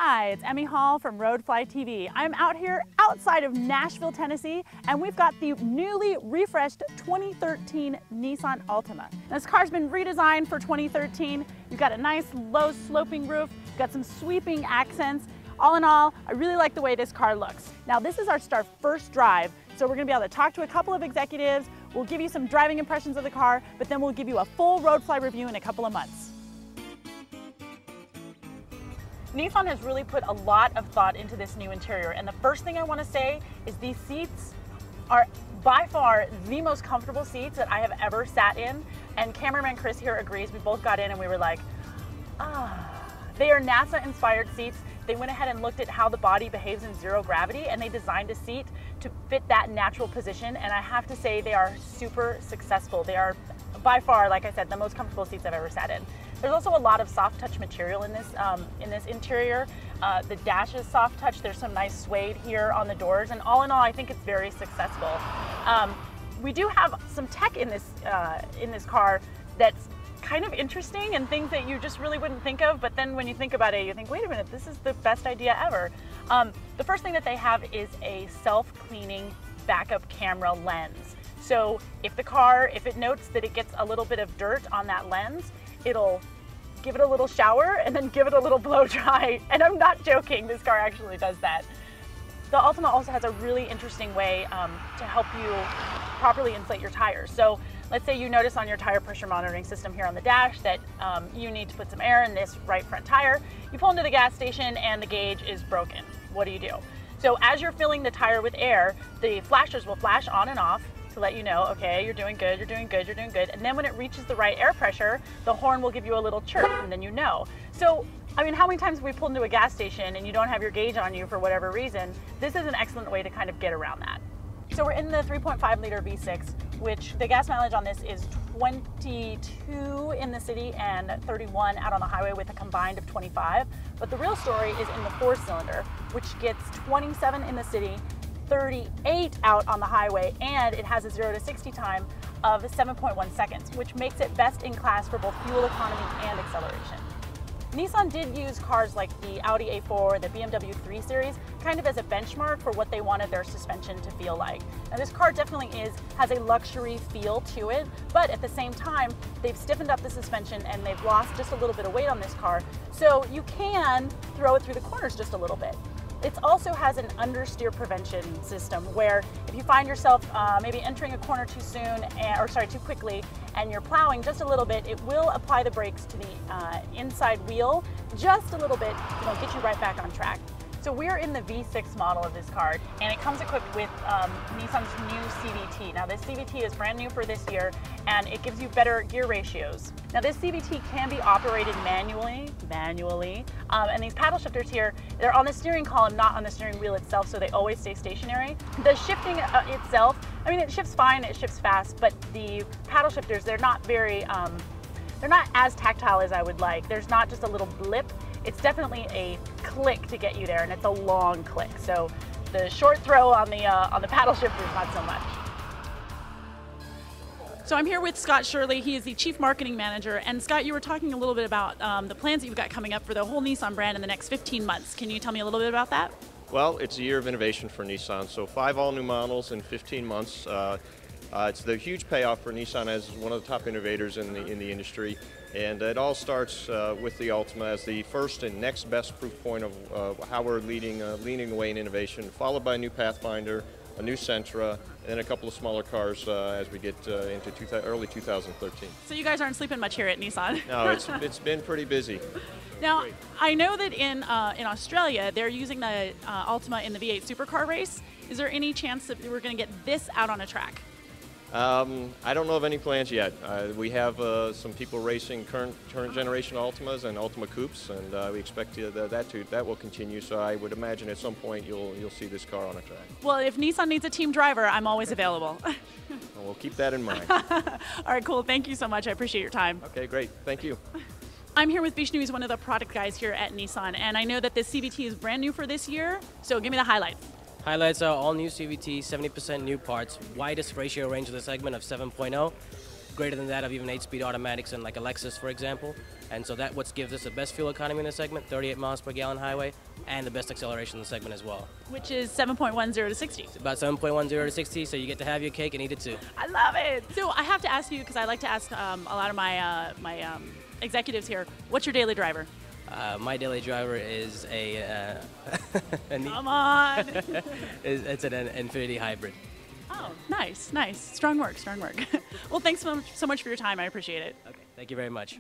Hi, it's Emmy Hall from Roadfly TV. I'm out here outside of Nashville, Tennessee, and we've got the newly refreshed 2013 Nissan Altima. This car's been redesigned for 2013. You've got a nice low sloping roof, you've got some sweeping accents. All in all, I really like the way this car looks. Now this is our first drive, so we're gonna be able to talk to a couple of executives, we'll give you some driving impressions of the car, but then we'll give you a full Roadfly review in a couple of months. Nissan has really put a lot of thought into this new interior, and the first thing I want to say is these seats are by far the most comfortable seats that I have ever sat in, and cameraman Chris here agrees. We both got in and we were like, They are NASA inspired seats. They went ahead and looked at how the body behaves in zero gravity, and they designed a seat to fit that natural position, and I have to say they are super successful. They are by far, like I said, the most comfortable seats I've ever sat in. There's also a lot of soft touch material in this interior. The dash is soft touch. There's some nice suede here on the doors, and all in all, I think it's very successful. We do have some tech in this car that's kind of interesting and things that you just really wouldn't think of, but then when you think about it, you think, wait a minute, this is the best idea ever. The first thing that they have is a self-cleaning backup camera lens. So if it notes that it gets a little bit of dirt on that lens, it'll give it a little shower and then give it a little blow dry. And I'm not joking, this car actually does that. The Altima also has a really interesting way to help you properly inflate your tires. So let's say you notice on your tire pressure monitoring system here on the dash that you need to put some air in this right front tire. You pull into the gas station and the gauge is broken. What do? So as you're filling the tire with air, the flashers will flash on and off to let you know, okay, you're doing good, you're doing good, you're doing good. And then when it reaches the right air pressure, the horn will give you a little chirp, and then you know. So, I mean, how many times have we pulled into a gas station and you don't have your gauge on you for whatever reason? This is an excellent way to kind of get around that. So we're in the 3.5 liter V6, which the gas mileage on this is 22 in the city and 31 out on the highway with a combined of 25. But the real story is in the 4-cylinder, which gets 27 in the city, 38 out on the highway, and it has a 0 to 60 time of 7.1 seconds, which makes it best in class for both fuel economy and acceleration. Nissan did use cars like the Audi A4, the BMW 3 Series, kind of as a benchmark for what they wanted their suspension to feel like. Now this car definitely has a luxury feel to it, but at the same time, they've stiffened up the suspension and they've lost just a little bit of weight on this car, so you can throw it through the corners just a little bit. It also has an understeer prevention system where if you find yourself maybe entering a corner too soon, too quickly, and you're plowing just a little bit, it will apply the brakes to the inside wheel just a little bit, get you right back on track. So we're in the V6 model of this car, and it comes equipped with Nissan's new CVT. Now this CVT is brand new for this year, and it gives you better gear ratios. Now this CVT can be operated manually, and these paddle shifters here, they're on the steering column, not on the steering wheel itself, so they always stay stationary. The shifting itself, I mean, it shifts fine, it shifts fast, but the paddle shifters, they're not as tactile as I would like. There's not just a little blip. It's definitely a click to get you there, and it's a long click. So the short throw on the paddle shifter is not so much. So I'm here with Scott Shirley. He is the Chief Marketing Manager. And Scott, you were talking a little bit about the plans that you've got coming up for the whole Nissan brand in the next 15 months. Can you tell me a little bit about that? Well, it's a year of innovation for Nissan. So 5 all-new models in 15 months. It's the huge payoff for Nissan as one of the top innovators in the industry, and it all starts with the Altima as the first and next best proof point of how we're leading the way in innovation, followed by a new Pathfinder, a new Sentra, and then a couple of smaller cars as we get into early 2013. So you guys aren't sleeping much here at Nissan? No, it's been pretty busy. Now, I know that in Australia, they're using the Altima in the V8 supercar race. Is there any chance that we're going to get this out on a track? I don't know of any plans yet. We have some people racing current generation Altimas and Altima Coupes, and we expect that will continue. So I would imagine at some point you'll see this car on a track. Well, if Nissan needs a team driver, I'm always available. Well, we'll keep that in mind. All right, cool. Thank you so much. I appreciate your time. Okay, great. Thank you. I'm here with Vishnu, who's one of the product guys here at Nissan, and I know that this CVT is brand new for this year. So give me the highlights. Highlights are all new CVT, 70% new parts, widest ratio range of the segment of 7.0, greater than that of even 8-speed automatics and like a Lexus, for example. And so that what gives us the best fuel economy in the segment, 38 miles per gallon highway, and the best acceleration in the segment as well. Which is 7.10 to 60. It's about 7.10 to 60, so you get to have your cake and eat it too. I love it. So I have to ask you, because I like to ask a lot of my executives here, what's your daily driver? My daily driver is a Come on. it's an Infinity Hybrid. Oh, nice, nice. Strong work, strong work. Well, thanks so much for your time. I appreciate it. Okay, thank you very much.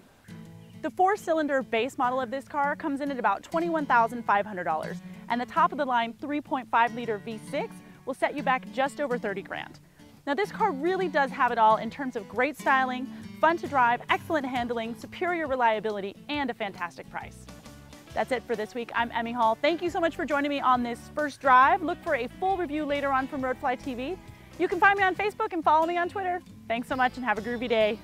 The 4-cylinder base model of this car comes in at about $21,500, and the top-of-the-line 3.5-liter V6 will set you back just over 30 grand. Now, this car really does have it all in terms of great styling, fun to drive, excellent handling, superior reliability, and a fantastic price. That's it for this week. I'm Emmy Hall. Thank you so much for joining me on this first drive. Look for a full review later on from Roadfly TV. You can find me on Facebook and follow me on Twitter. Thanks so much and have a groovy day.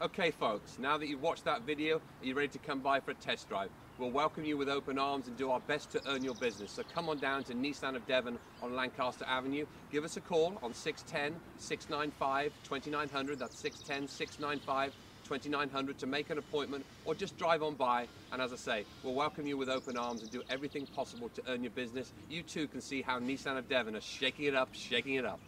Okay folks, now that you've watched that video, are you ready to come by for a test drive? We'll welcome you with open arms and do our best to earn your business. So come on down to Nissan of Devon on Lancaster Avenue. Give us a call on 610-695-2900. That's 610-695-2900 to make an appointment or just drive on by. And as I say, we'll welcome you with open arms and do everything possible to earn your business. You too can see how Nissan of Devon are shaking it up, shaking it up.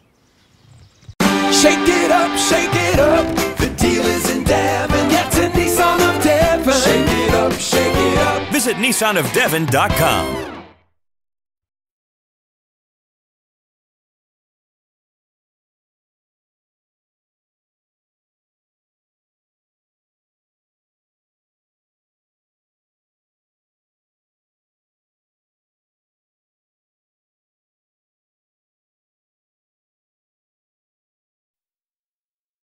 Shake it up, shake it up. The deal is in Devon. Get to Nissan of Devon. Shake it up, shake it up. Visit NissanofDevon.com.